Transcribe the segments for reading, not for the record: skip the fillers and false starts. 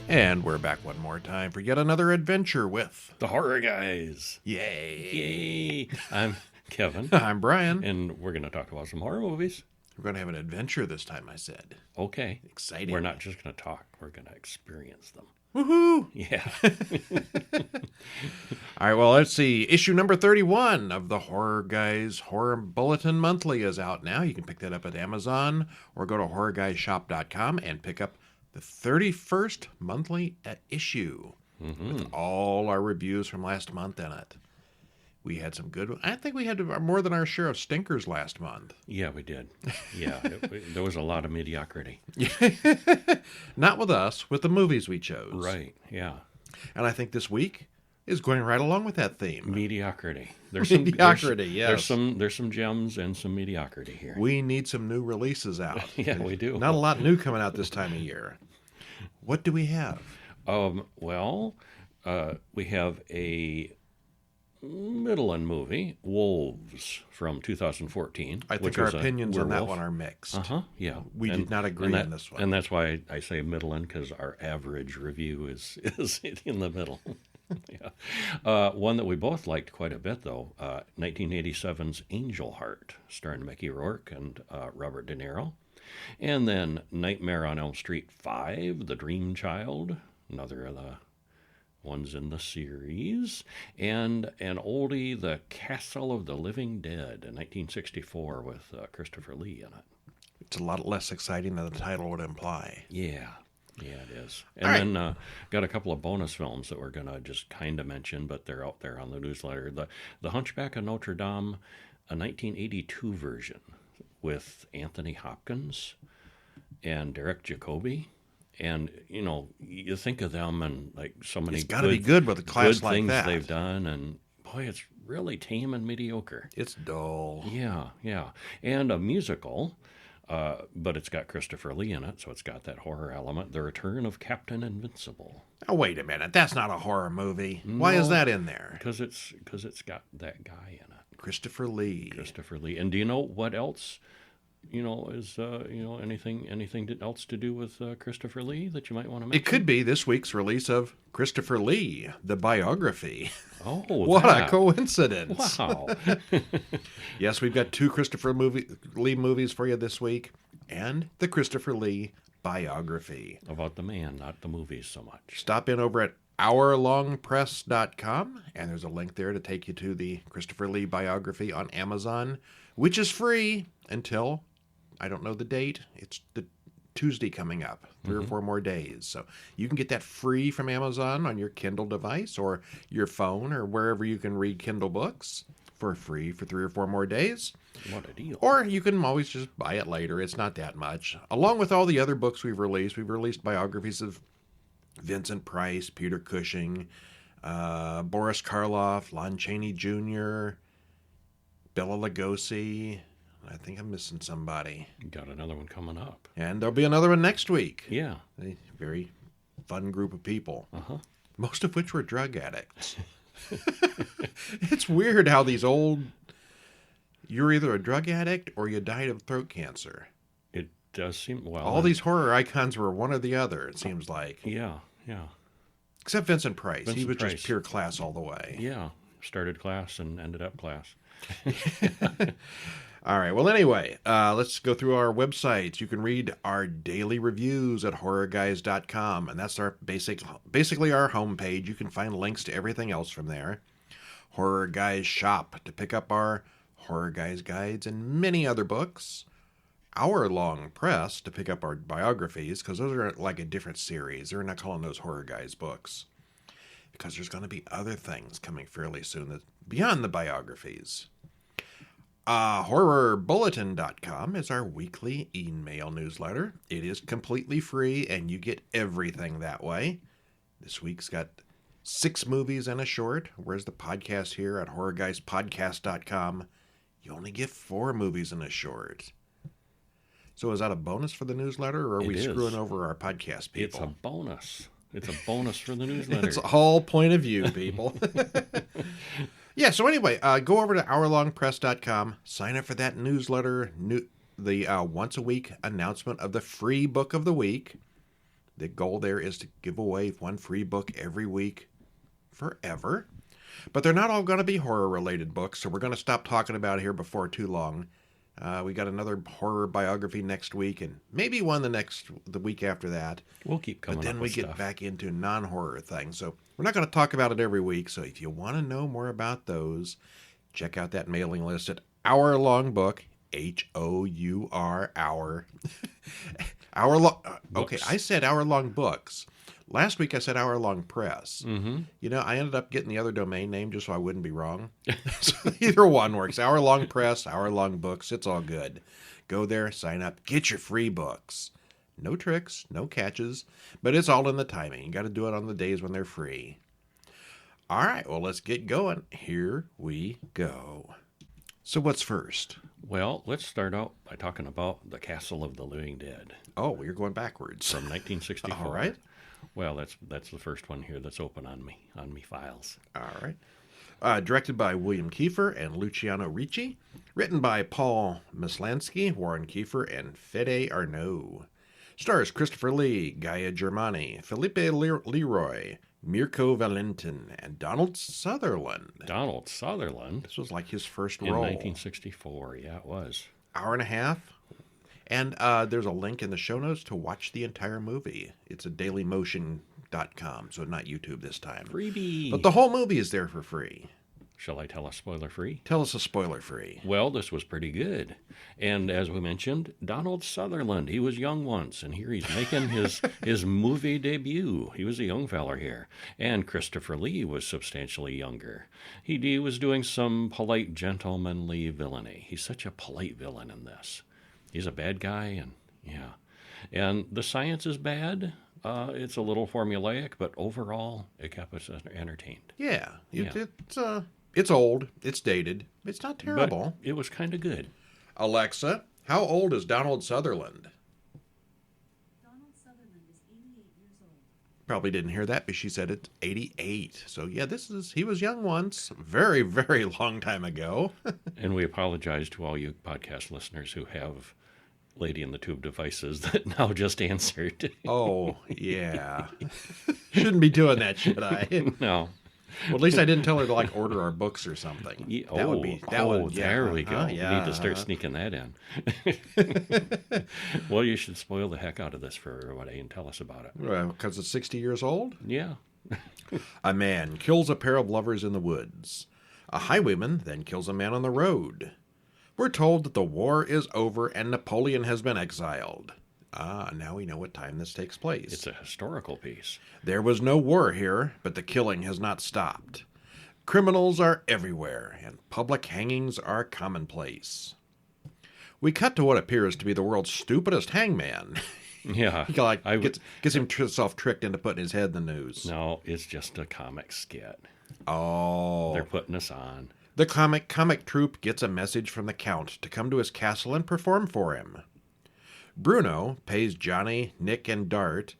And we're back one more time for yet another adventure with The Horror Guys. Yay! Yay! I'm Kevin. I'm Brian. And we're going to talk about some horror movies. We're going to have an adventure this time, I said. Okay. Exciting. We're not just going to talk. We're going to experience them. Woohoo! Yeah. All right, well, let's see. Issue number 31 of the Horror Guys Horror Bulletin Monthly is out now. You can pick that up at Amazon or go to horrorguysshop.com and pick up the 31st monthly issue with all our reviews from last month in it. We had some good. I think we had more than our share of stinkers last month. Yeah, we did. Yeah, there was a lot of mediocrity. Not with us, with the movies we chose. Right, yeah. And I think this week is going right along with that theme. Mediocrity. Mediocrity, yes. There's some gems and some mediocrity here. We need some new releases out. Yeah, we do. Not a lot new coming out this time of year. What do we have? We have a Midland movie, Wolves, from 2014. I think our opinions on that one are mixed. Yeah. We did not agree on this one. And that's why I say Midland, because our average review is in the middle. Yeah. One that we both liked quite a bit, though, 1987's Angel Heart, starring Mickey Rourke and Robert De Niro. And then Nightmare on Elm Street 5, The Dream Child, another of the ones in the series, and an oldie, The Castle of the Living Dead, in 1964 with Christopher Lee in it. It's a lot less exciting than the title would imply. Yeah, it is. And then got a couple of bonus films that we're going to just kind of mention, but they're out there on the newsletter. The Hunchback of Notre Dame, a 1982 version with Anthony Hopkins and Derek Jacobi. And, you think of them and, like, so many it's got to be good with a class like things that. They've done, and, boy, it's really tame and mediocre. It's dull. Yeah. And a musical, but it's got Christopher Lee in it, so it's got that horror element. The Return of Captain Invincible. Oh, wait a minute. That's not a horror movie. Why is that in there? Because it's got that guy in it. Christopher Lee. And do you know what else... is anything else to do with Christopher Lee that you might want to mention? It could be this week's release of Christopher Lee, the biography. Oh, what a coincidence! Wow. Yes, we've got two Christopher Lee movies for you this week, and the Christopher Lee biography. About the man, not the movies so much. Stop in over at hourlongpress.com, and there's a link there to take you to the Christopher Lee biography on Amazon, which is free until... I don't know the date. It's the Tuesday coming up, 3 or 4 more days. So you can get that free from Amazon on your Kindle device or your phone or wherever you can read Kindle books for free for 3 or 4 more days. What a deal. Or you can always just buy it later. It's not that much. Along with all the other books we've released biographies of Vincent Price, Peter Cushing, Boris Karloff, Lon Chaney Jr., Bela Lugosi... I think I'm missing somebody. Got another one coming up. And there'll be another one next week. Yeah. A very fun group of people. Uh-huh. Most of which were drug addicts. It's weird how these old... You're either a drug addict or you died of throat cancer. It does seem... Well, all these horror icons were one or the other, it seems like. Yeah. Except Vincent Price. He was just pure class all the way. Yeah. Started class and ended up class. All right. Well, anyway, let's go through our websites. You can read our daily reviews at horrorguys.com, and that's our basically our homepage. You can find links to everything else from there. Horror Guys Shop to pick up our Horror Guys guides and many other books. Hourlong Press to pick up our biographies, because those are like a different series. They're not calling those Horror Guys books, because there's going to be other things coming fairly soon beyond the biographies. HorrorBulletin.com is our weekly email newsletter. It is completely free, and you get everything that way. This week's got 6 movies and a short, whereas the podcast here at HorrorGuysPodcast.com, you only get 4 movies and a short. So is that a bonus for the newsletter, or are we screwing over our podcast people? It's a bonus. It's a bonus for the newsletter. It's a whole point of view, people. Yeah, so anyway, go over to hourlongpress.com, sign up for that newsletter, the once-a-week announcement of the free book of the week. The goal there is to give away one free book every week forever. But they're not all going to be horror-related books, so we're going to stop talking about it here before too long. We got another horror biography next week, and maybe one the week after that. We'll keep coming. But then up we with get stuff. back into non-horror things. So we're not going to talk about it every week. So if you want to know more about those, check out that mailing list at Hourlong Book, H-O-U-R, hour. Hourlong. Okay, I said Hourlong Books. Last week I said Hourlong Press. Mm-hmm. You know, I ended up getting the other domain name just so I wouldn't be wrong. So either one works. Hourlong Press, Hourlong Books. It's all good. Go there, sign up, get your free books. No tricks, no catches, but it's all in the timing. You got to do it on the days when they're free. All right, well, let's get going. Here we go. So what's first? Well, let's start out by talking about The Castle of the Living Dead. Oh, you're going backwards. From 1964. All right. Well, that's the first one here that's open on me files. All right. Directed by William Kiefer and Luciano Ricci. Written by Paul Maslansky, Warren Kiefer, and Fede Arnaud. Stars Christopher Lee, Gaia Germani, Felipe Leroy, Mirko Valentin, and Donald Sutherland. Donald Sutherland? This was like his first In role. 1964, yeah, it was. Hour and a half. And there's a link in the show notes to watch the entire movie. It's at dailymotion.com, so not YouTube this time. Freebie! But the whole movie is there for free. Shall I tell a spoiler-free? Tell us a spoiler-free. Well, this was pretty good. And as we mentioned, Donald Sutherland, he was young once, and here he's making his movie debut. He was a young feller here. And Christopher Lee was substantially younger. He was doing some polite, gentlemanly villainy. He's such a polite villain in this. He's a bad guy, and yeah. And the science is bad. It's a little formulaic, but overall, it kept us entertained. Yeah. It's old. It's dated. It's not terrible. But it was kind of good. Alexa, how old is Donald Sutherland? Donald Sutherland is 88 years old. Probably didn't hear that, but she said it's 88. So yeah, he was young once. Very, very long time ago. And we apologize to all you podcast listeners who have Lady in the Tube devices that now just answered. Oh, yeah. Shouldn't be doing that, should I? No. Well, at least I didn't tell her to order our books or something. Yeah, There we go. Yeah. We need to start sneaking that in. Well, you should spoil the heck out of this for everybody and tell us about it. Well, because it's 60 years old? Yeah. A man kills a pair of lovers in the woods. A highwayman then kills a man on the road. We're told that the war is over and Napoleon has been exiled. Now we know what time this takes place. It's a historical piece. There was no war here, but the killing has not stopped. Criminals are everywhere, and public hangings are commonplace. We cut to what appears to be the world's stupidest hangman. Yeah. He gets himself tricked into putting his head in the news. No, it's just a comic skit. Oh. They're putting us on. The comic troupe gets a message from the Count to come to his castle and perform for him. Bruno pays Johnny, Nick, and Dart,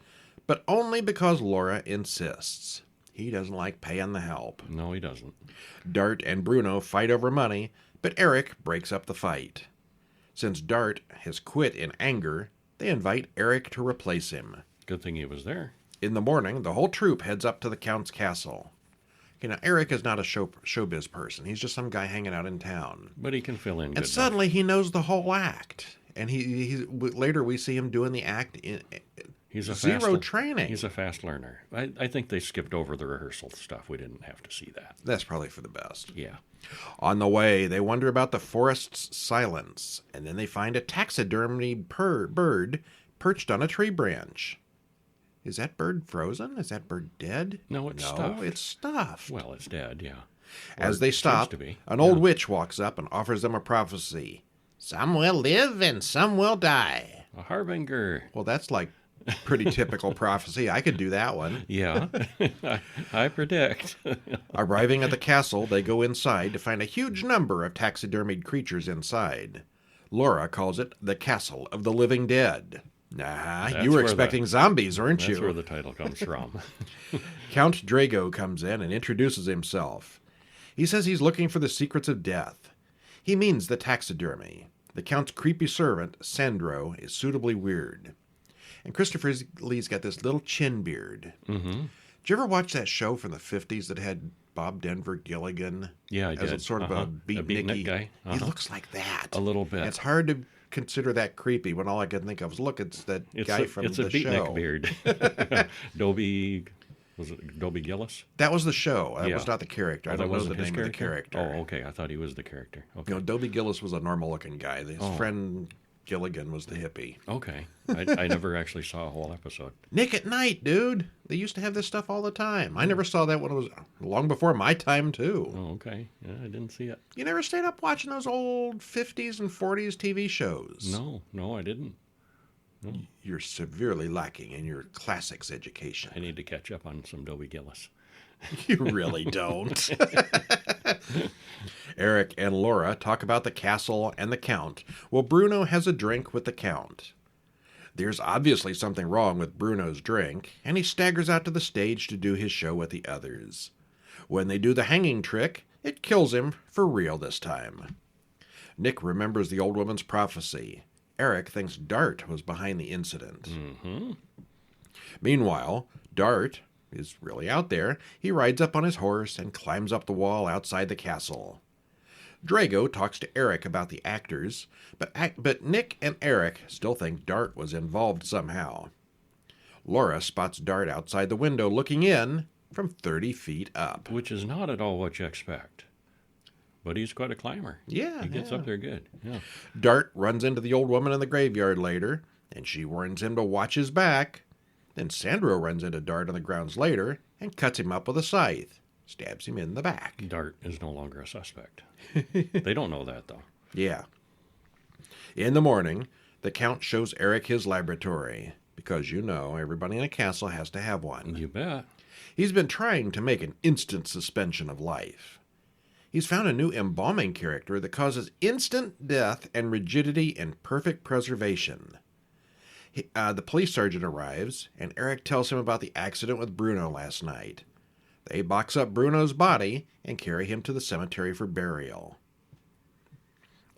but only because Laura insists. He doesn't like paying the help. No, he doesn't. Dart and Bruno fight over money, but Eric breaks up the fight. Since Dart has quit in anger, they invite Eric to replace him. Good thing he was there. In the morning, the whole troupe heads up to the Count's castle. Eric is not a showbiz person. He's just some guy hanging out in town. But he can fill in good And suddenly he knows the whole act. And later we see him doing the act in He's a zero training. He's a fast learner. I think they skipped over the rehearsal stuff. We didn't have to see that. That's probably for the best. Yeah. On the way, they wonder about the forest's silence, and then they find a taxidermy bird perched on a tree branch. Is that bird frozen? Is that bird dead? No, it's stuffed. It's stuffed. Well, it's dead, yeah. As Or they seems stop, to be. an old witch walks up and offers them a prophecy. Some will live and some will die. A harbinger. Well, that's like pretty typical prophecy. I could do that one. Yeah. I predict. Arriving at the castle, they go inside to find a huge number of taxidermied creatures inside. Laura calls it the Castle of the Living Dead. You were expecting zombies, weren't you? That's where the title comes from. Count Drago comes in and introduces himself. He says he's looking for the secrets of death. He means the taxidermy. The Count's creepy servant, Sandro, is suitably weird. And Christopher Lee's got this little chin beard. Mm-hmm. Did you ever watch that show from the 50s that had Bob Denver Gilligan? Yeah, I as did. a sort of a beatnik guy. He looks like that. A little bit. And it's hard to consider that creepy when all I can think of is, look, it's that guy from the show. It's a beatnik beard. Was it Dobie Gillis? That was the show. That was not the character. I don't know the name of the character. Oh, okay. I thought he was the character. Okay. You know, Dobie Gillis was a normal-looking guy. His friend Gilligan was the hippie. Okay. I never actually saw a whole episode. Nick at Night, dude. They used to have this stuff all the time. I never saw that when it was long before my time, too. Oh, okay. Yeah, I didn't see it. You never stayed up watching those old 50s and 40s TV shows? No, I didn't. No. You're severely lacking in your classics education. I need to catch up on some Dobie Gillis. You really don't. Eric and Laura talk about the castle and the Count, while Bruno has a drink with the Count. There's obviously something wrong with Bruno's drink, and he staggers out to the stage to do his show with the others. When they do the hanging trick, it kills him for real this time. Nick remembers the old woman's prophecy. Eric thinks Dart was behind the incident. Mm-hmm. Meanwhile, Dart is really out there. He rides up on his horse and climbs up the wall outside the castle. Drago talks to Eric about the actors, but Nick and Eric still think Dart was involved somehow. Laura spots Dart outside the window looking in from 30 feet up. Which is not at all what you expect. But he's quite a climber. Yeah. He gets up there good. Yeah. Dart runs into the old woman in the graveyard later, and she warns him to watch his back. Then Sandro runs into Dart on the grounds later and cuts him up with a scythe. Stabs him in the back. Dart is no longer a suspect. They don't know that, though. Yeah. In the morning, the Count shows Eric his laboratory, because you know everybody in a castle has to have one. You bet. He's been trying to make an instant suspension of life. He's found a new embalming character that causes instant death and rigidity in perfect preservation. The police sergeant arrives, and Eric tells him about the accident with Bruno last night. They box up Bruno's body and carry him to the cemetery for burial.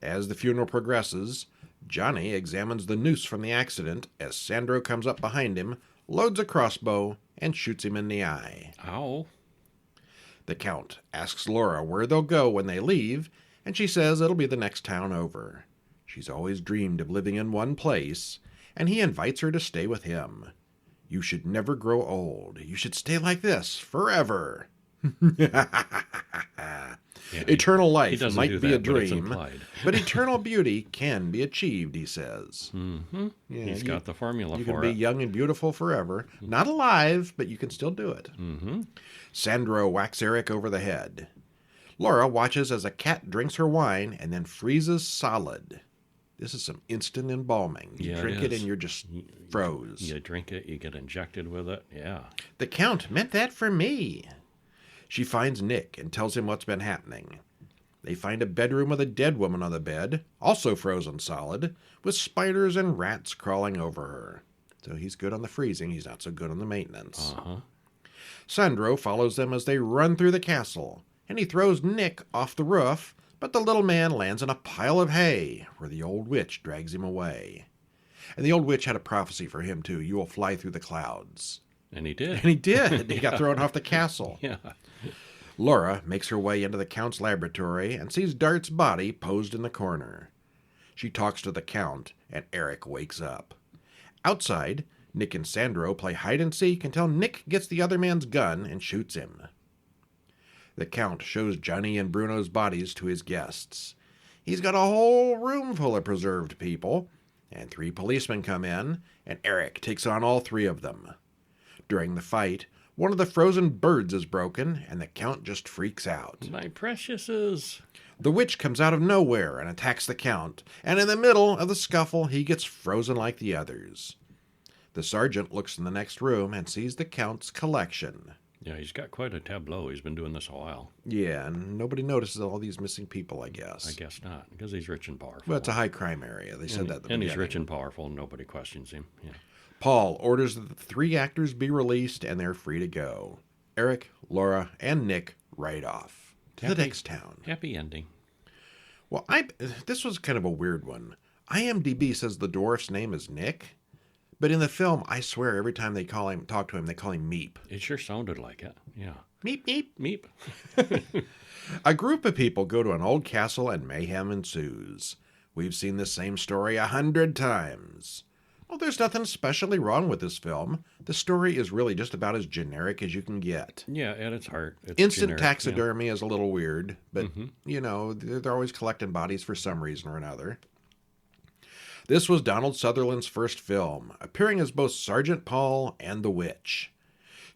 As the funeral progresses, Johnny examines the noose from the accident as Sandro comes up behind him, loads a crossbow, and shoots him in the eye. Ow. The Count asks Laura where they'll go when they leave, and she says it'll be the next town over. She's always dreamed of living in one place, and he invites her to stay with him. You should never grow old. You should stay like this forever. Eternal life might be a dream, but eternal beauty can be achieved, he says. Mm-hmm. Yeah, He's got the formula for it. You can be young and beautiful forever. Not alive, but you can still do it. Mm-hmm. Sandro whacks Eric over the head. Laura watches as a cat drinks her wine and then freezes solid. This is some instant embalming. You drink it and you're just froze. You drink it, you get injected with it. Yeah. The Count meant that for me. She finds Nick and tells him what's been happening. They find a bedroom with a dead woman on the bed, also frozen solid, with spiders and rats crawling over her. So he's good on the freezing, he's not so good on the maintenance. Uh-huh. Sandro follows them as they run through the castle, and he throws Nick off the roof, but the little man lands in a pile of hay, where the old witch drags him away. And the old witch had a prophecy for him, too. You will fly through the clouds. And he did. And he did. He got thrown off the castle. Yeah. Laura makes her way into the Count's laboratory and sees Dart's body posed in the corner. She talks to the Count, and Eric wakes up. Outside, Nick and Sandro play hide-and-seek until Nick gets the other man's gun and shoots him. The Count shows Johnny and Bruno's bodies to his guests. He's got a whole room full of preserved people, and 3 policemen come in, and Eric takes on all 3 of them. During the fight, one of the frozen birds is broken, and the Count just freaks out. My preciouses. The witch comes out of nowhere and attacks the Count, and in the middle of the scuffle, he gets frozen like the others. The sergeant looks in the next room and sees the Count's collection. Yeah, he's got quite a tableau. He's been doing this a while. Yeah, and nobody notices all these missing people, I guess. I guess not, because he's rich and powerful. Well, it's a high-crime area. They said that at the beginning. And he's rich and powerful, and nobody questions him. Yeah. Paul orders that the 3 actors be released, and they're free to go. Eric, Laura, and Nick ride off to the next town. Happy ending. Well, this was kind of a weird one. IMDb says the dwarf's name is Nick, But in the film, I swear, every time they talk to him, they call him Meep. It sure sounded like it. Yeah. Meep, meep. Meep. A group of people go to an old castle and mayhem ensues. We've seen the same story 100 times. Well, there's nothing especially wrong with this film. The story is really just about as generic as you can get. Yeah, at its heart. It's Instant generic, taxidermy is a little weird, but, they're always collecting bodies for some reason or another. This was Donald Sutherland's first film, appearing as both Sergeant Paul and the Witch.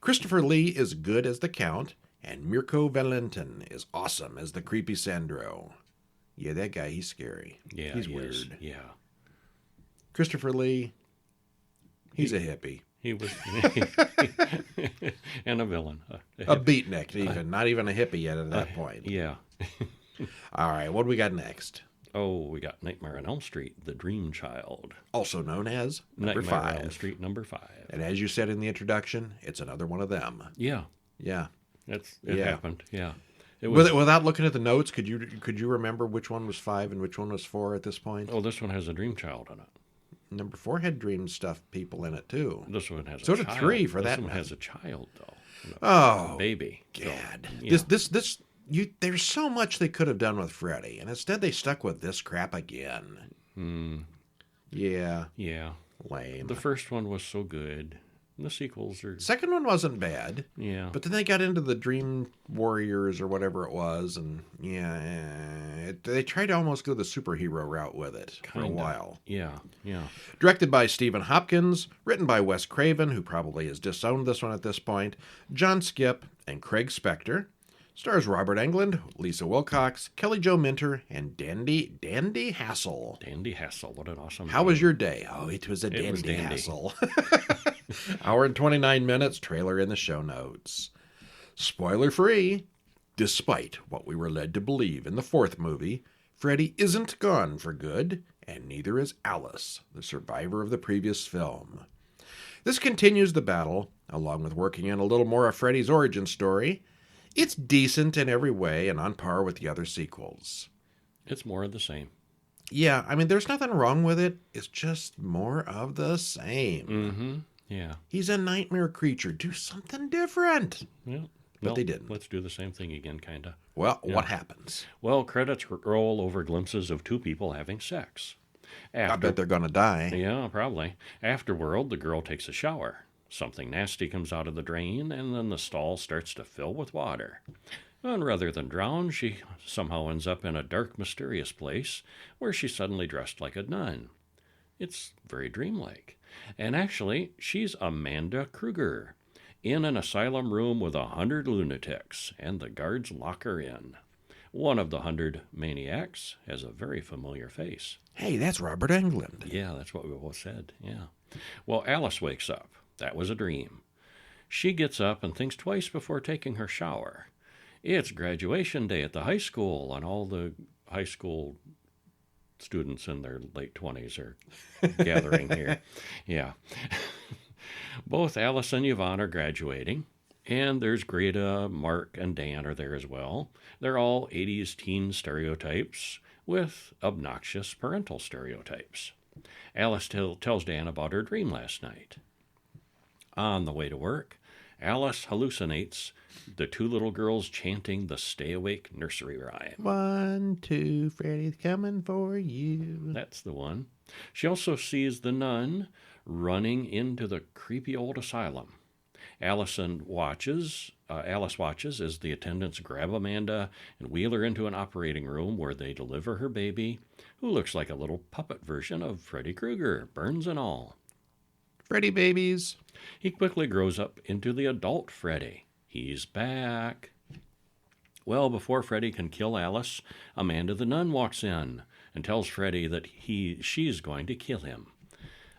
Christopher Lee is good as the Count, and Mirko Valentin is awesome as the creepy Sandro. Yeah, that guy, he's scary. Yeah, he's he weird. is. Yeah. Christopher Lee, he's a hippie. He was... and a villain. A beatnik, even. Not even a hippie yet at that point. Yeah. All right, what do we got next? Oh, we got Nightmare on Elm Street, The Dream Child. Also known as number Nightmare 5. on Elm Street, number 5. And as you said in the introduction, it's another one of them. Yeah. Yeah. It Yeah. happened. Yeah. It was, Without looking at the notes, could you remember which one was 5 and which one was 4 at this point? oh, this one has a dream child in it. Number 4 had dream stuff people in it too. This one has So a did child. 3 for this that one matter. has a child, though. Oh, A baby. God. So, yeah. There's so much they could have done with Freddy, and instead they stuck with this crap again. Yeah, Yeah. lame. The first one was so good. And the sequels are... Second one wasn't bad. Yeah. But then they got into the Dream Warriors or whatever it was, and they tried to almost go the superhero route with it for a Kinda. while. Yeah. Yeah. Directed by Stephen Hopkins, written by Wes Craven, who probably has disowned this one at this point, John Skipp, and Craig Spector. Stars Robert Englund, Lisa Wilcox, Kelly Jo Minter, and Dandy Hassel. Dandy Hassel. What an awesome How name. was your day? Oh, it was a It was dandy dandy. hassle. Hour and 29 minutes, trailer in the show notes. Spoiler free. Despite what we were led to believe in the 4th movie, Freddy isn't gone for good, and neither is Alice, the survivor of the previous film. This continues the battle, along with working in a little more of Freddy's origin story. It's decent in every way and on par with the other sequels. It's more of the same. Yeah, I mean, there's nothing wrong with it. It's just more of the same. Mm-hmm. Yeah. He's a nightmare creature. Do something different. Yeah. But they didn't. Let's do the same thing again, kind of. Well, what happens? Well, credits roll over glimpses of 2 people having sex. I bet they're going to die. Yeah, probably. Afterward, the girl takes a shower. Something nasty comes out of the drain, and then the stall starts to fill with water. And rather than drown, she somehow ends up in a dark, mysterious place where she's suddenly dressed like a nun. It's very dreamlike. And actually, she's Amanda Kruger, in an asylum room with 100 lunatics, and the guards lock her in. One of the 100 maniacs has a very familiar face. Hey, that's Robert Englund. Yeah, that's what we both said, yeah. Well, Alice wakes up. That was a dream. She gets up and thinks twice before taking her shower. It's graduation day at the high school, and all the high school students in their late 20s are gathering here. Yeah. Both Alice and Yvonne are graduating, and there's Greta, Mark, and Dan are there as well. They're all 80s teen stereotypes with obnoxious parental stereotypes. Alice tells Dan about her dream last night. On the way to work, Alice hallucinates the 2 little girls chanting the Stay Awake nursery rhyme. 1, 2, Freddy's coming for you. That's the one. She also sees the nun running into the creepy old asylum. Alice watches as the attendants grab Amanda and wheel her into an operating room where they deliver her baby, who looks like a little puppet version of Freddy Krueger, burns and all. Freddy babies. He quickly grows up into the adult Freddy. He's back. Well, before Freddy can kill Alice, Amanda the nun walks in and tells Freddy that she's going to kill him.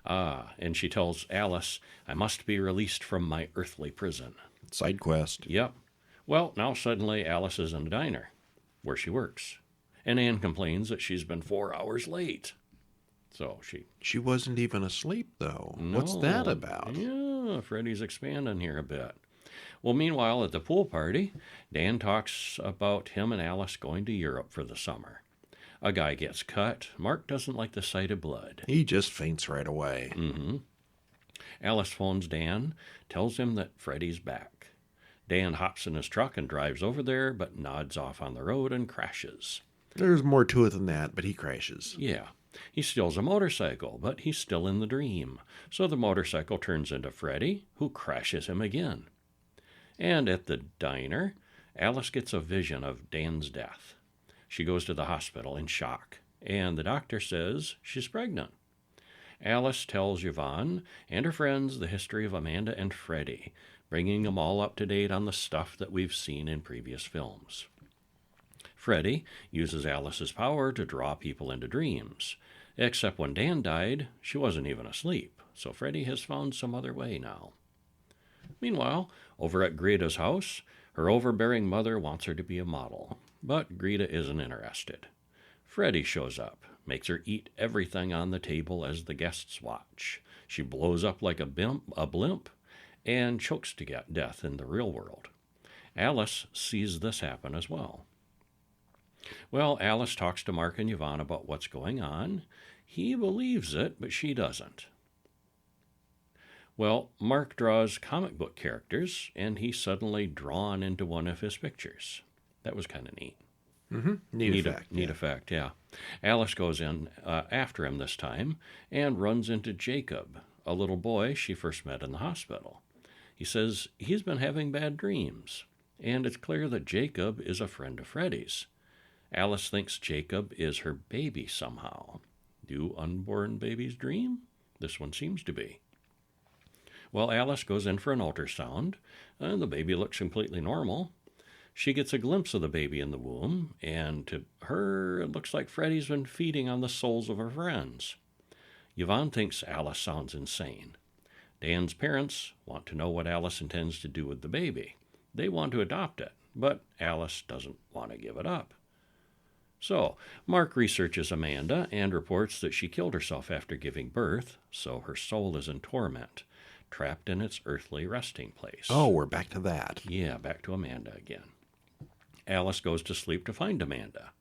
And she tells Alice, I must be released from my earthly prison. Side quest. Yep. Well, now suddenly Alice is in a diner where she works. And Anne complains that she's been 4 hours late. So She wasn't even asleep, though. No. What's that about? Yeah, Freddy's expanding here a bit. Well, meanwhile, at the pool party, Dan talks about him and Alice going to Europe for the summer. A guy gets cut. Mark doesn't like the sight of blood. He just faints right away. Mm-hmm. Alice phones Dan, tells him that Freddy's back. Dan hops in his truck and drives over there, but nods off on the road and crashes. There's more to it than that, but he crashes. Yeah. He steals a motorcycle, but he's still in the dream. So the motorcycle turns into Freddy, who crashes him again. And at the diner, Alice gets a vision of Dan's death. She goes to the hospital in shock, and the doctor says she's pregnant. Alice tells Yvonne and her friends the history of Amanda and Freddy, bringing them all up to date on the stuff that we've seen in previous films. Freddy uses Alice's power to draw people into dreams, except when Dan died, she wasn't even asleep, so Freddy has found some other way now. Meanwhile, over at Greta's house, her overbearing mother wants her to be a model, but Greta isn't interested. Freddy shows up, makes her eat everything on the table as the guests watch. She blows up like a blimp, and chokes to death in the real world. Alice sees this happen as well. Well, Alice talks to Mark and Yvonne about what's going on. He believes it, but she doesn't. Well, Mark draws comic book characters, and he's suddenly drawn into one of his pictures. That was kind of neat. Mm-hmm. Neat effect, yeah. Alice goes in after him this time and runs into Jacob, a little boy she first met in the hospital. He says he's been having bad dreams, and it's clear that Jacob is a friend of Freddy's. Alice thinks Jacob is her baby somehow. Do unborn babies dream? This one seems to be. Well, Alice goes in for an ultrasound, and the baby looks completely normal. She gets a glimpse of the baby in the womb, and to her, it looks like Freddy's been feeding on the souls of her friends. Yvonne thinks Alice sounds insane. Dan's parents want to know what Alice intends to do with the baby. They want to adopt it, but Alice doesn't want to give it up. So, Mark researches Amanda and reports that she killed herself after giving birth, so her soul is in torment, trapped in its earthly resting place. Oh, we're back to that. Yeah, back to Amanda again. Alice goes to sleep to find Amanda.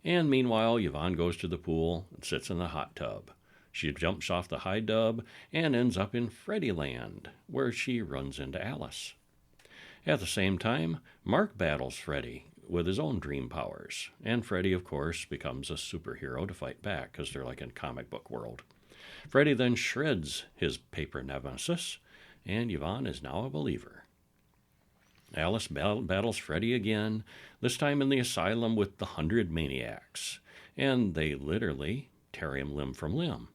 And meanwhile, Yvonne goes to the pool and sits in the hot tub. She jumps off the high tub and ends up in Freddyland, where she runs into Alice. At the same time, Mark battles Freddy with his own dream powers, and Freddy, of course, becomes a superhero to fight back, because they're like in comic book world. Freddy then shreds his paper nemesis, and Yvonne is now a believer. Alice battles Freddy again, this time in the asylum with the 100 maniacs, and they literally tear him limb from limb.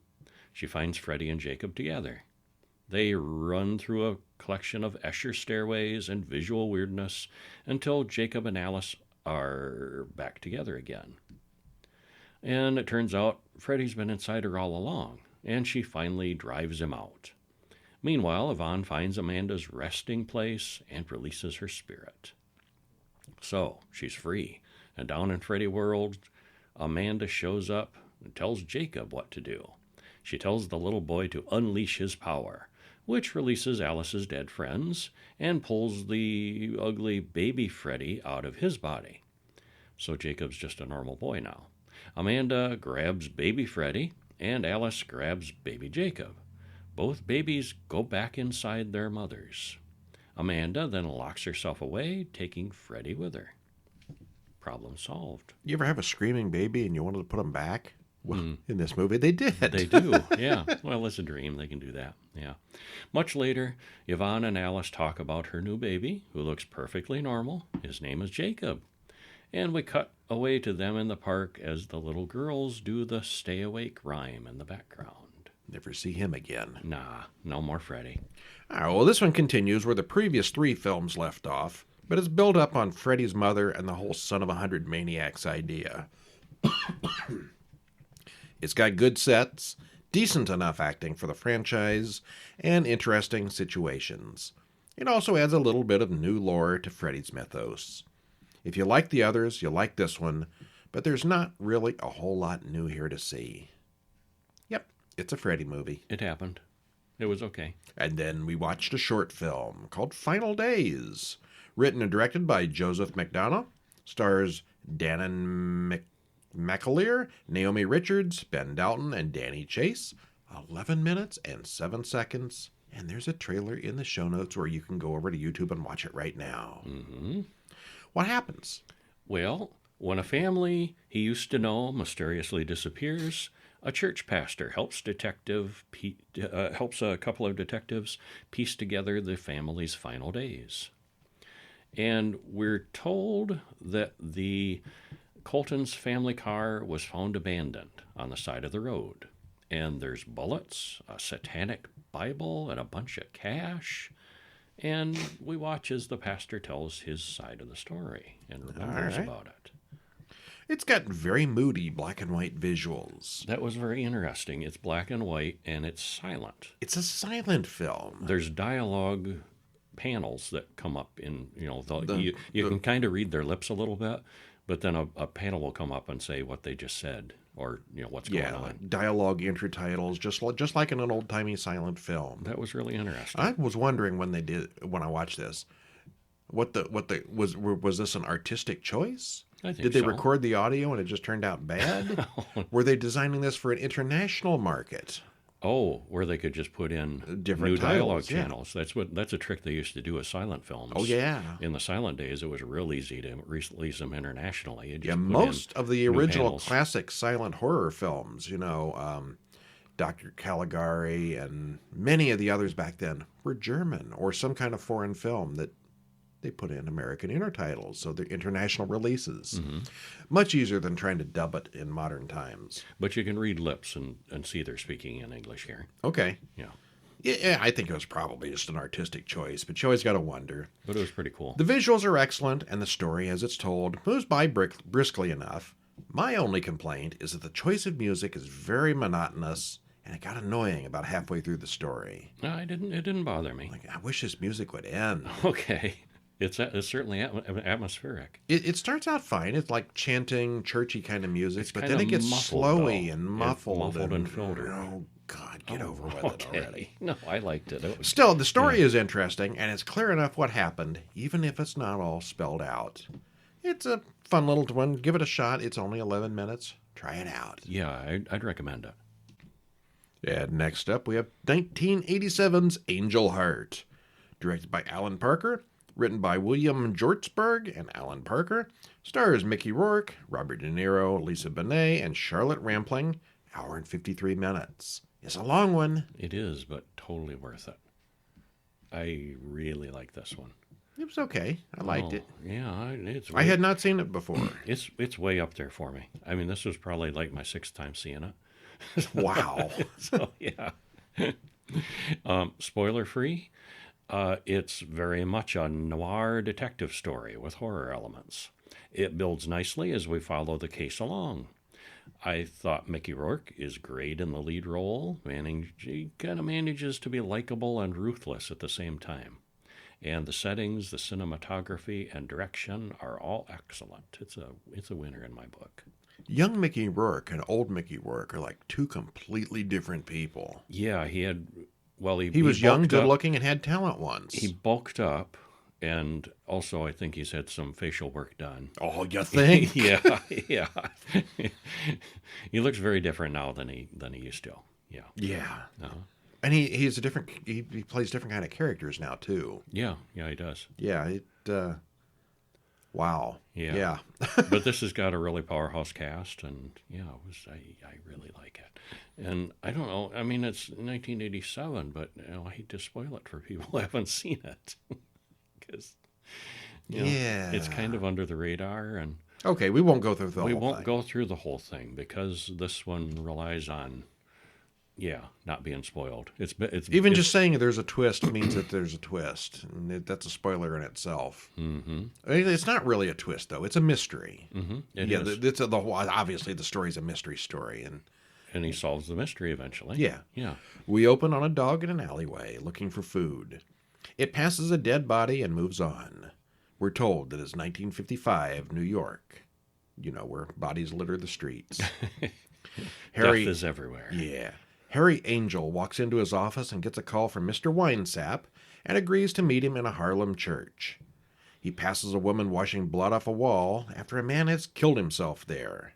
She finds Freddy and Jacob together. They run through a collection of Escher stairways and visual weirdness until Jacob and Alice are back together again. And it turns out Freddy's been inside her all along, and she finally drives him out. Meanwhile, Yvonne finds Amanda's resting place and releases her spirit. So, she's free, and down in Freddy World, Amanda shows up and tells Jacob what to do. She tells the little boy to unleash his power, which releases Alice's dead friends and pulls the ugly baby Freddy out of his body. So Jacob's just a normal boy now. Amanda grabs baby Freddy, and Alice grabs baby Jacob. Both babies go back inside their mothers. Amanda then locks herself away, taking Freddy with her. Problem solved. You ever have a screaming baby and you wanted to put them back? Well, in this movie, they did. They do, yeah. Well, it's a dream. They can do that, yeah. Much later, Yvonne and Alice talk about her new baby, who looks perfectly normal. His name is Jacob. And we cut away to them in the park as the little girls do the stay awake rhyme in the background. Never see him again. Nah, no more Freddy. All right, well, this one continues where the previous 3 films left off, but it's built up on Freddy's mother and the whole son of 100 maniacs idea. It's got good sets, decent enough acting for the franchise, and interesting situations. It also adds a little bit of new lore to Freddy's mythos. If you like the others, you'll like this one, but there's not really a whole lot new here to see. Yep, it's a Freddy movie. It happened. It was okay. And then we watched a short film called Final Days, written and directed by Joseph McDonough, stars Dannon McAleer, Naomi Richards, Ben Dalton, and Danny Chase. 11 minutes and 7 seconds. And there's a trailer in the show notes where you can go over to YouTube and watch it right now. Mm-hmm. What happens? Well, when a family he used to know mysteriously disappears, a church pastor helps a couple of detectives piece together the family's final days. And we're told that the Colton's family car was found abandoned on the side of the road. And there's bullets, a satanic Bible, and a bunch of cash. And we watch as the pastor tells his side of the story and remembers right. about it. It's got very moody black and white visuals. That was very interesting. It's black and white, and it's silent. It's a silent film. There's dialogue panels that come up in, you can kind of read their lips a little bit, but then a panel will come up and say what they just said or, what's going on. Like dialogue intertitles, just like in an old-timey silent film. That was really interesting. I was wondering when I watched this, was this an artistic choice? I think Did they so. record the audio and it just turned out bad? Were they designing this for an international market? Oh, where they could just put in Different new dialogue titles, yeah. channels. That's a trick they used to do with silent films. Oh, yeah. In the silent days, it was real easy to release them internationally. You just Yeah, put most in of the new original panels. classic silent horror films, Dr. Caligari and many of the others back then were German or some kind of foreign film that they put in American intertitles, so they're international releases. Mm-hmm. Much easier than trying to dub it in modern times. But you can read lips and see they're speaking in English here. Okay. Yeah. Yeah, I think it was probably just an artistic choice, but you always got to wonder. But it was pretty cool. The visuals are excellent, and the story, as it's told, moves by briskly enough. My only complaint is that the choice of music is very monotonous, and it got annoying about halfway through the story. No, it didn't bother me. Like, I wish this music would end. Okay. It's certainly atmospheric. It starts out fine. It's like chanting, churchy kind of music, It's but kinda then it gets muffled, slowy though. and Yeah, muffled. muffled and filtered. Oh, God, get over with it already. No, I liked it. It was, Still, the story is interesting, and it's clear enough what happened, even if it's not all spelled out. It's a fun little one. Give it a shot. It's only 11 minutes. Try it out. yeah, I'd recommend it. And next up, we have 1987's Angel Heart, directed by Alan Parker, written by William Jortsberg and Alan Parker, stars Mickey Rourke, Robert De Niro, Lisa Bonet, and Charlotte Rampling. Hour and 53 minutes. It's a long one. It is, but totally worth it. I really like this one. It was okay. I liked it. Yeah, I had not seen it before. It's way up there for me. I mean, this was probably like my 6th time seeing it. Wow. So yeah. Spoiler free. It's very much a noir detective story with horror elements. It builds nicely as we follow the case along. I thought Mickey Rourke is great in the lead role. He kind of manages to be likable and ruthless at the same time. And the settings, the cinematography, and direction are all excellent. It's a winner in my book. Young Mickey Rourke and old Mickey Rourke are like two completely different people. Yeah, he was young, bulked up. good looking, and had talent once. He bulked up, and also I think he's had some facial work done. Oh, you think? Yeah. He looks very different now than he used to. Yeah. Yeah. Uh-huh. And he plays different kind of characters now too. Yeah, he does. Yeah, wow. Yeah. But this has got a really powerhouse cast, and yeah, I really like it. And I don't know, I mean, it's 1987, but I hate to spoil it for people who haven't seen it. Because it's kind of under the radar, and okay, we won't go through the we whole won't thing. go through the whole thing because this one relies on not being spoiled. It's Just saying there's a twist means that there's a twist, and that's a spoiler in itself. Mm-hmm. It's not really a twist though; it's a mystery. Mm-hmm. It's obviously the story's a mystery story, and he solves the mystery eventually. Yeah. We open on a dog in an alleyway looking for food. It passes a dead body and moves on. We're told that it's 1955 New York, where bodies litter the streets. Death is everywhere. Yeah. Harry Angel walks into his office and gets a call from Mr. Winesap and agrees to meet him in a Harlem church. He passes a woman washing blood off a wall after a man has killed himself there.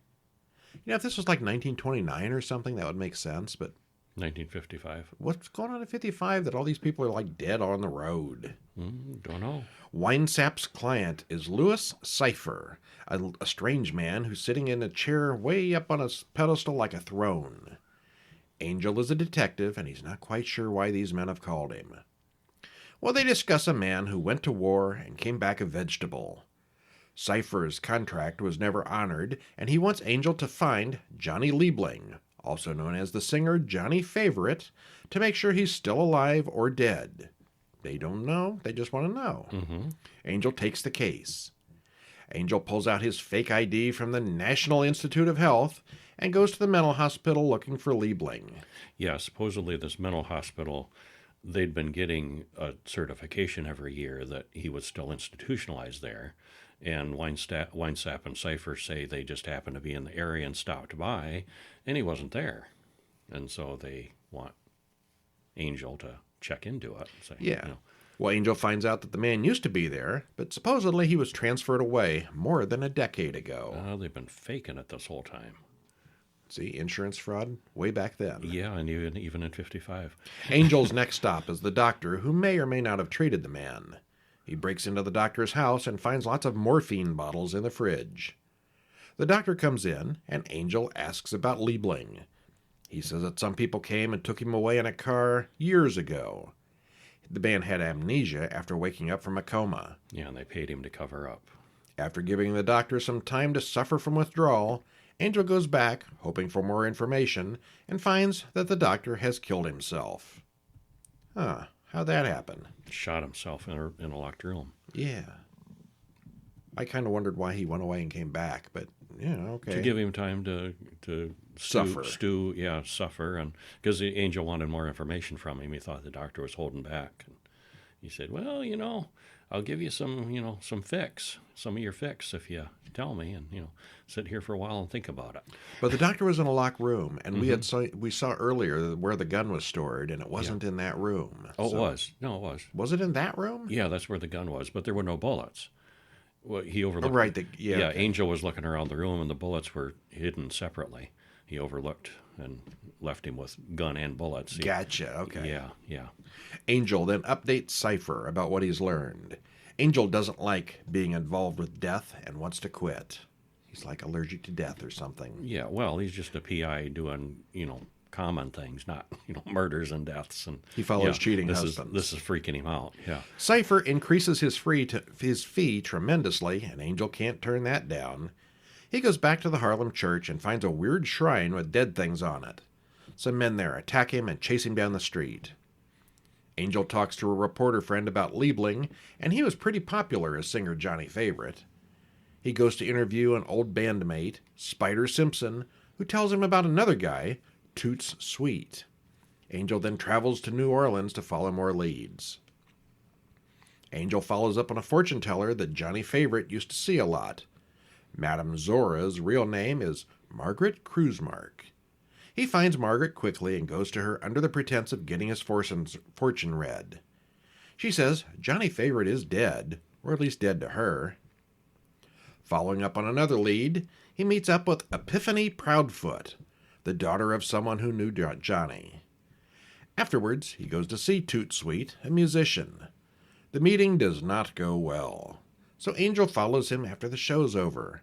If this was like 1929 or something, that would make sense, but 1955. What's going on in 55 that all these people are like dead on the road? Don't know. Winesap's client is Louis Cypher, a strange man who's sitting in a chair way up on a pedestal like a throne. Angel is a detective, and he's not quite sure why these men have called him. Well, they discuss a man who went to war and came back a vegetable. Cypher's contract was never honored, and he wants Angel to find Johnny Liebling, also known as the singer Johnny Favorite, to make sure he's still alive or dead. They don't know, they just want to know. Angel takes the case. Angel pulls out his fake ID from the National Institute of Health and goes to the mental hospital looking for Liebling. Yeah, supposedly this mental hospital, they'd been getting a certification every year that he was still institutionalized there. And Winesap and Cypher say they just happened to be in the area and stopped by, and he wasn't there. And so they want Angel to check into it. And say, Yeah. Well, Angel finds out that the man used to be there, but supposedly he was transferred away more than a decade ago. They've been faking it this whole time. See, insurance fraud way back then. Yeah, and even in 55. Angel's next stop is the doctor, who may or may not have treated the man. He breaks into the doctor's house and finds lots of morphine bottles in the fridge. The doctor comes in, and Angel asks about Liebling. He says that some people came and took him away in a car years ago. The man had amnesia after waking up from a coma. Yeah, and they paid him to cover up. After giving the doctor some time to suffer from withdrawal, Angel goes back, hoping for more information, and finds that the doctor has killed himself. How'd that happen? Shot himself in a locked room. Yeah. I kind of wondered why he went away and came back, but, okay. To give him time to Suffer. Suffer. And because the angel wanted more information from him, he thought the doctor was holding back. And he said, well, I'll give you some of your fix if you tell me, and, sit here for a while and think about it. But the doctor was in a locked room, and we saw earlier where the gun was stored, and it wasn't in that room. Oh, it was. No, it was. Was it in that room? Yeah, that's where the gun was, but there were no bullets. Well, he overlooked. Oh, right. Okay. Angel was looking around the room, and the bullets were hidden separately. He overlooked and left him with gun and bullets. Gotcha. Okay. Yeah. Angel then updates Cypher about what he's learned. Angel doesn't like being involved with death and wants to quit. He's like allergic to death or something. Yeah, well, he's just a PI doing, common things, not, murders and deaths. And he follows cheating husbands. This is freaking him out, yeah. Cypher increases his fee tremendously, and Angel can't turn that down. He goes back to the Harlem church and finds a weird shrine with dead things on it. Some men there attack him and chase him down the street. Angel talks to a reporter friend about Liebling, and he was pretty popular as singer Johnny Favorite. He goes to interview an old bandmate, Spider Simpson, who tells him about another guy, Toots Sweet. Angel then travels to New Orleans to follow more leads. Angel follows up on a fortune teller that Johnny Favorite used to see a lot. Madame Zora's real name is Margaret Krusemark. He finds Margaret quickly and goes to her under the pretense of getting his fortune read. She says Johnny Favorite is dead, or at least dead to her. Following up on another lead, he meets up with Epiphany Proudfoot, the daughter of someone who knew Johnny. Afterwards, he goes to see Toot Sweet, a musician. The meeting does not go well, so Angel follows him after the show's over.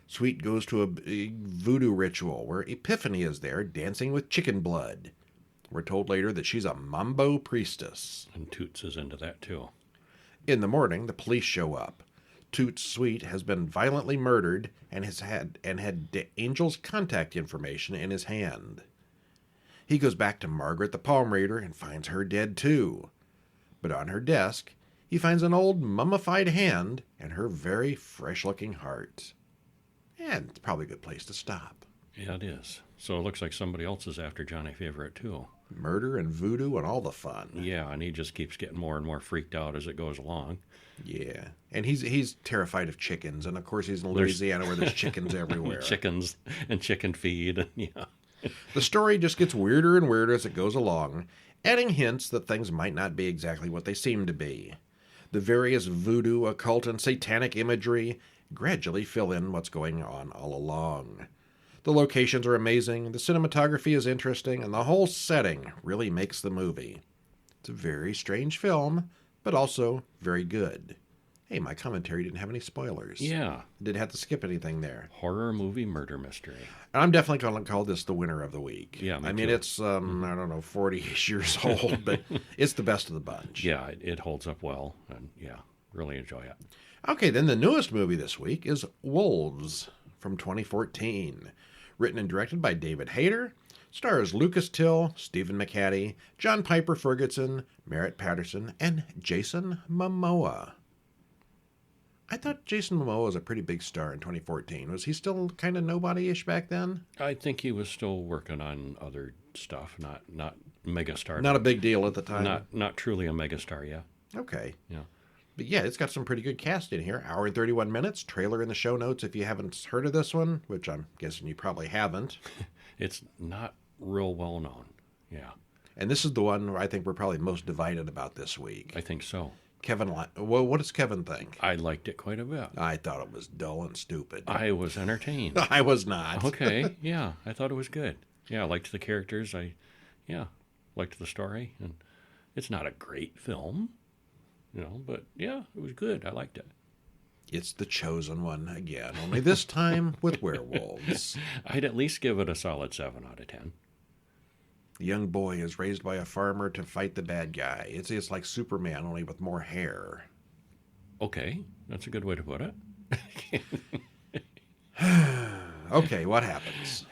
Sweet goes to a big voodoo ritual where Epiphany is there dancing with chicken blood. We're told later that she's a mambo priestess. And Toots is into that, too. In the morning, the police show up. Toots Sweet has been violently murdered and had Angel's contact information in his hand. He goes back to Margaret the palm reader and finds her dead too. But on her desk, he finds an old mummified hand and her very fresh-looking heart. And it's probably a good place to stop. Yeah, it is. So it looks like somebody else is after Johnny Favorite, too. Murder and voodoo and all the fun. Yeah, and he just keeps getting more and more freaked out as it goes along. Yeah, and he's terrified of chickens, and of course he's in Louisiana where there's chickens everywhere. Chickens and chicken feed, and yeah. The story just gets weirder and weirder as it goes along, adding hints that things might not be exactly what they seem to be. The various voodoo, occult, and satanic imagery gradually fill in what's going on all along. The locations are amazing, the cinematography is interesting, and the whole setting really makes the movie. It's a very strange film, but also very good. Hey, my commentary didn't have any spoilers. Yeah. Didn't have to skip anything there. Horror movie murder mystery. And I'm definitely going to call this the winner of the week. Yeah, me I mean, too. it's, I don't know, 40-ish years old, but it's the best of the bunch. Yeah, it holds up well, and yeah, really enjoy it. Okay, then the newest movie this week is Wolves from 2014. Written and directed by David Hayter. Stars Lucas Till, Stephen McHattie, John Piper Ferguson, Merritt Patterson, and Jason Momoa. I thought Jason Momoa was a pretty big star in 2014. Was he still kind of nobody-ish back then? I think he was still working on other stuff, not megastar. Not a big deal at the time? Not truly a megastar, yeah. Okay. Yeah. But yeah, it's got some pretty good cast in here. Hour and 31 minutes. Trailer in the show notes if you haven't heard of this one, which I'm guessing you probably haven't. It's not real well known. Yeah. And this is the one where I think we're probably most divided about this week. I think so. Kevin, well, what does Kevin think? I liked it quite a bit. I thought it was dull and stupid. I was entertained. I was not. Okay, yeah, I thought it was good. Yeah, I liked the characters. Liked the story, and it's not a great film, but yeah, it was good. I liked it. It's The Chosen One again, only this time with werewolves. I'd at least give it a solid 7 out of 10. The young boy is raised by a farmer to fight the bad guy. It's like Superman, only with more hair. Okay, that's a good way to put it. Okay, what happens?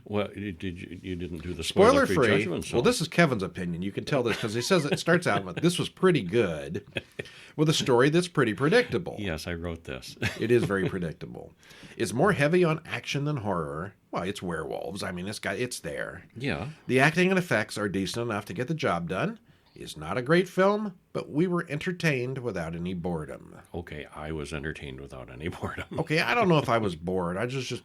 Well, you didn't do the Spoiler spoiler-free free. judgment, so. Well, this is Kevin's opinion. You can tell this because he says it starts out with, this was pretty good, with a story that's pretty predictable. Yes, I wrote this. It is very predictable. It's more heavy on action than horror. Well, it's werewolves. I mean, it's there. Yeah. The acting and effects are decent enough to get the job done. It's not a great film, but we were entertained without any boredom. Okay, I was entertained without any boredom. Okay, I don't know if I was bored. I just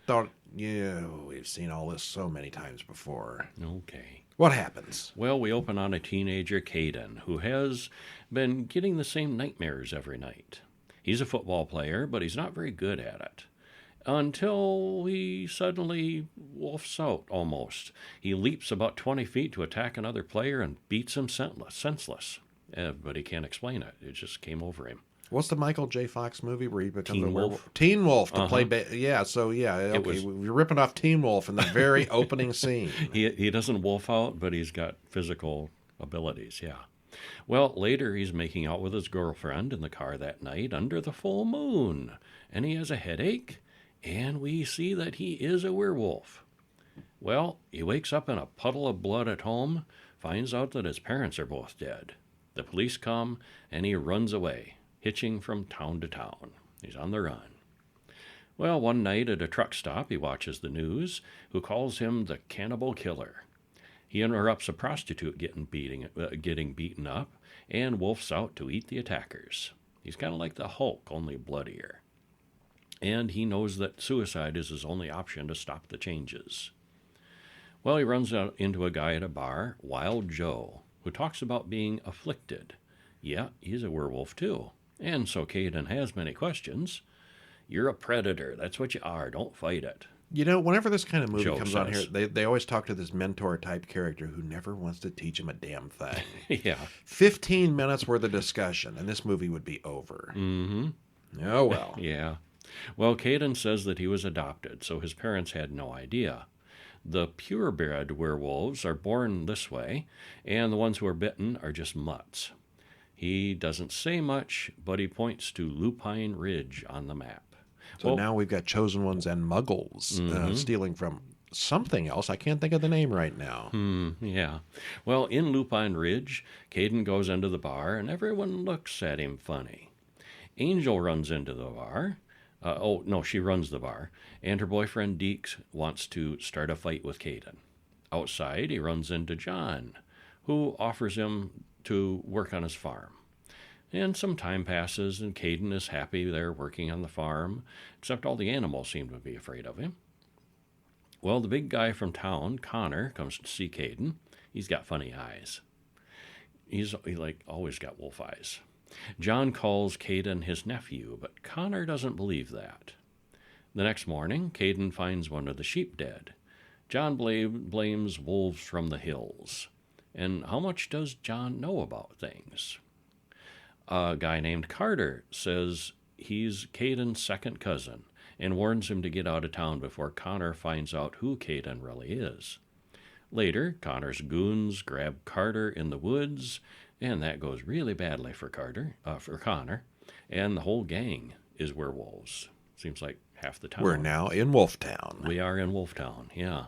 thought, we've seen all this so many times before. Okay. What happens? Well, we open on a teenager, Caden, who has been getting the same nightmares every night. He's a football player, but he's not very good at it. Until he suddenly wolfs out, almost. He leaps about 20 feet to attack another player and beats him senseless. But he can't explain it. It just came over him. What's the Michael J. Fox movie where he becomes Teen a werewolf? Wolf. Teen Wolf to Uh-huh. play... Okay, was- we're ripping off Teen Wolf in the very opening scene. He doesn't wolf out, but he's got physical abilities, yeah. Well, later he's making out with his girlfriend in the car that night under the full moon. And he has a headache, and we see that he is a werewolf. Well, he wakes up in a puddle of blood at home, finds out that his parents are both dead. The police come, and he runs away, hitching from town to town. He's on the run. Well, one night at a truck stop, he watches the news, who calls him the cannibal killer. He interrupts a prostitute getting beaten up and wolfs out to eat the attackers. He's kind of like the Hulk, only bloodier. And he knows that suicide is his only option to stop the changes. Well, he runs out into a guy at a bar, Wild Joe, who talks about being afflicted. Yeah, he's a werewolf too. And so Caden has many questions. You're a predator. That's what you are. Don't fight it. Whenever this kind of movie Joe comes on says. here, they always talk to this mentor-type character who never wants to teach him a damn thing. Yeah. 15 minutes worth of discussion, and this movie would be over. Mm-hmm. Oh, well. Yeah. Well, Caden says that he was adopted, so his parents had no idea. The purebred werewolves are born this way, and the ones who are bitten are just mutts. He doesn't say much, but he points to Lupine Ridge on the map. So now we've got Chosen Ones and Muggles stealing from something else. I can't think of the name right now. Yeah. Well, in Lupine Ridge, Caden goes into the bar, and everyone looks at him funny. Angel runs into the bar. She runs the bar, and her boyfriend Deeks wants to start a fight with Caden. Outside, he runs into John, who offers him to work on his farm. And some time passes, and Caden is happy there working on the farm, except all the animals seem to be afraid of him. Well, the big guy from town, Connor, comes to see Caden. He's got funny eyes. He always got wolf eyes. John calls Caden his nephew, but Connor doesn't believe that. The next morning, Caden finds one of the sheep dead. John blames wolves from the hills. And how much does John know about things? A guy named Carter says he's Caden's second cousin and warns him to get out of town before Connor finds out who Caden really is. Later, Connor's goons grab Carter in the woods, and that goes really badly for Connor, and the whole gang is werewolves. Seems like half the town. We're now in Wolftown. We are in Wolftown, yeah.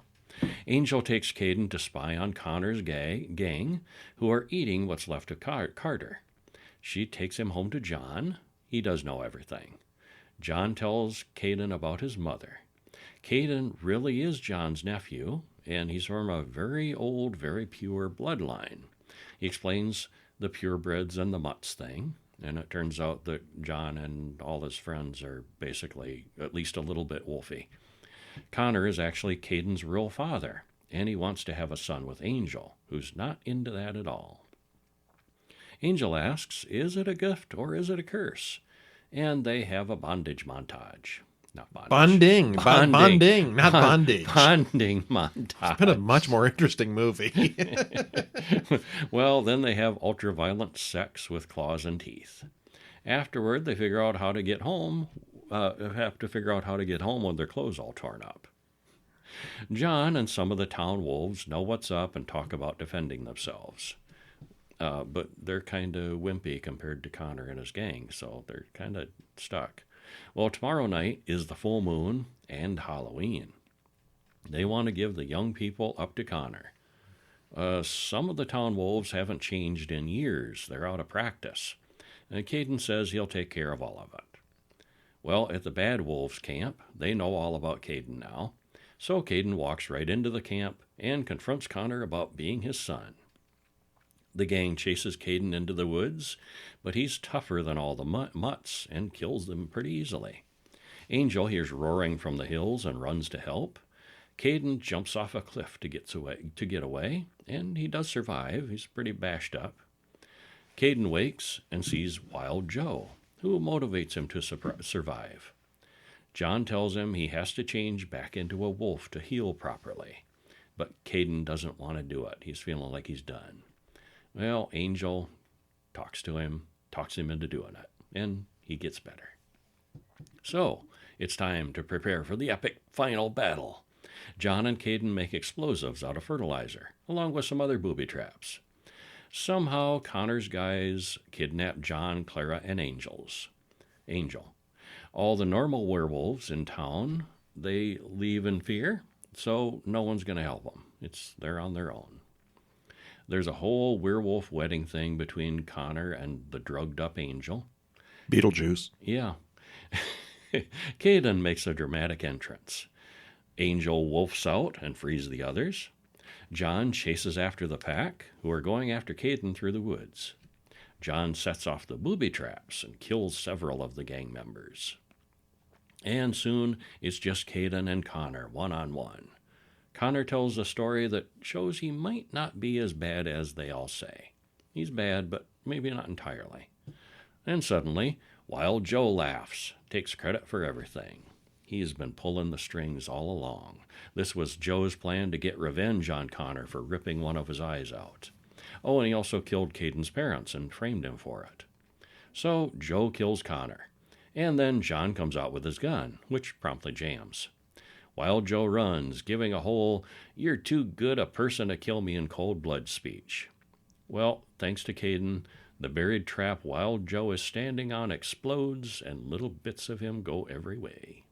Angel takes Caden to spy on Connor's gang, who are eating what's left of Carter. She takes him home to John. He does know everything. John tells Caden about his mother. Caden really is John's nephew, and he's from a very old, very pure bloodline. He explains the purebreds and the mutts thing, and it turns out that John and all his friends are basically at least a little bit wolfy. Connor is actually Caden's real father, and he wants to have a son with Angel, who's not into that at all. Angel asks, is it a gift or is it a curse? And they have a bondage montage. Not bondage. Bonding, not bondage. Bonding montage. It's been a much more interesting movie. Well, then they have ultra-violent sex with claws and teeth. Afterward, they figure out how to get home. Have to figure out how to get home with their clothes all torn up. John and some of the town wolves know what's up and talk about defending themselves. But they're kind of wimpy compared to Connor and his gang, so they're kind of stuck. Well, tomorrow night is the full moon and Halloween. They want to give the young people up to Connor. Some of the town wolves haven't changed in years. They're out of practice. And Caden says he'll take care of all of it. Well, at the Bad Wolves camp, they know all about Caden now. So Caden walks right into the camp and confronts Connor about being his son. The gang chases Caden into the woods, but he's tougher than all the mutts and kills them pretty easily. Angel hears roaring from the hills and runs to help. Caden jumps off a cliff to get away, and he does survive. He's pretty bashed up. Caden wakes and sees Wild Joe, who motivates him to survive. John tells him he has to change back into a wolf to heal properly, but Caden doesn't want to do it. He's feeling like he's done. Well, Angel talks him into doing it, and he gets better. So, it's time to prepare for the epic final battle. John and Caden make explosives out of fertilizer, along with some other booby traps. Somehow, Connor's guys kidnap John, Clara, and Angel. All the normal werewolves in town, they leave in fear, so no one's going to help them. They're on their own. There's a whole werewolf wedding thing between Connor and the drugged-up Angel. Beetlejuice. Yeah. Caden makes a dramatic entrance. Angel wolfs out and frees the others. John chases after the pack, who are going after Caden through the woods. John sets off the booby traps and kills several of the gang members. And soon it's just Caden and Connor, one-on-one. Connor tells a story that shows he might not be as bad as they all say. He's bad, but maybe not entirely. And suddenly, Wild Joe laughs, takes credit for everything. He's been pulling the strings all along. This was Joe's plan to get revenge on Connor for ripping one of his eyes out. Oh, and he also killed Caden's parents and framed him for it. So Joe kills Connor. And then John comes out with his gun, which promptly jams. Wild Joe runs, giving a whole, "You're too good a person to kill me in cold blood" speech. Well, thanks to Caden, the buried trap Wild Joe is standing on explodes, and little bits of him go every way.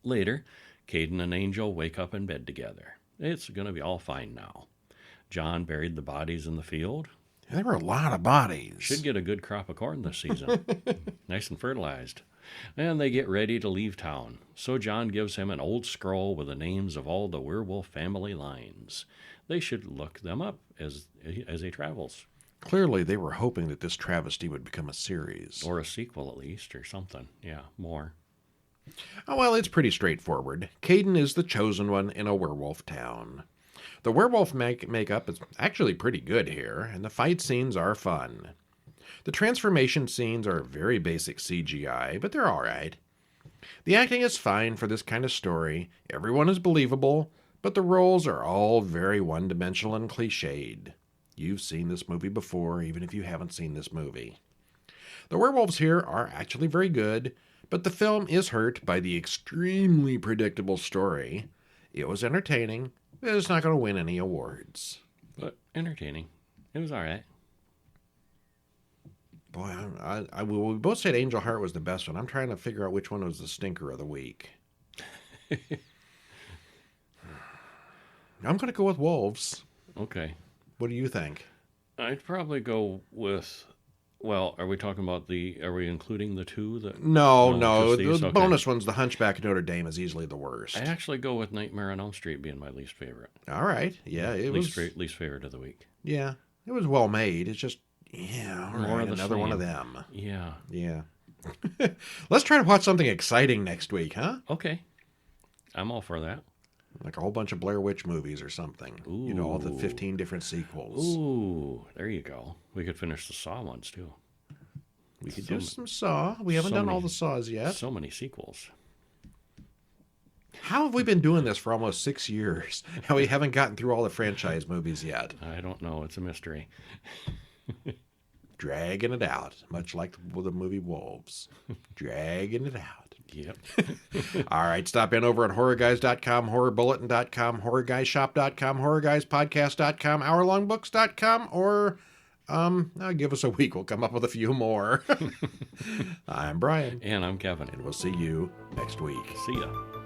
Later, Caden and Angel wake up in bed together. It's going to be all fine now. John buried the bodies in the field. There were a lot of bodies. Should get a good crop of corn this season. Nice and fertilized. And they get ready to leave town. So John gives him an old scroll with the names of all the werewolf family lines. They should look them up as he travels. Clearly, they were hoping that this travesty would become a series. Or a sequel, at least, or something. Yeah, more. Oh, well, it's pretty straightforward. Caden is the chosen one in a werewolf town. The werewolf makeup is actually pretty good here, and the fight scenes are fun. The transformation scenes are very basic CGI, but they're all right. The acting is fine for this kind of story. Everyone is believable, but the roles are all very one-dimensional and cliched. You've seen this movie before, even if you haven't seen this movie. The werewolves here are actually very good, but the film is hurt by the extremely predictable story. It was entertaining, but it's not going to win any awards. But entertaining. It was all right. Boy, we both said Angel Heart was the best one. I'm trying to figure out which one was the stinker of the week. I'm going to go with Wolves. Okay. What do you think? I'd probably go with... Well, are we talking about are we including the two? No. Just these? The Okay. bonus ones, The Hunchback of Notre Dame is easily the worst. I actually go with Nightmare on Elm Street being my least favorite. All right. Yeah, it was... Least favorite of the week. Yeah, it was well made. It's just, all More right, of the another one of same. them. Yeah. Yeah. Let's try to watch something exciting next week, huh? Okay. I'm all for that. Like a whole bunch of Blair Witch movies or something. You know, all the Ooh. 15 different sequels. Ooh, there you go. We could finish the Saw ones, too. We could do some Saw. We haven't done all the Saws yet. So many sequels. How have we been doing this for almost 6 years? And we haven't gotten through all the franchise movies yet. I don't know. It's a mystery. Dragging it out, much like the movie Wolves. Dragging it out. Yep. All right, stop in over at horrorguys.com, horrorbulletin.com, horrorguyshop.com, horrorguyspodcast.com, hourlongbooks.com, or give us a week. We'll come up with a few more. I'm Brian. And I'm Kevin. And we'll see you next week. See ya.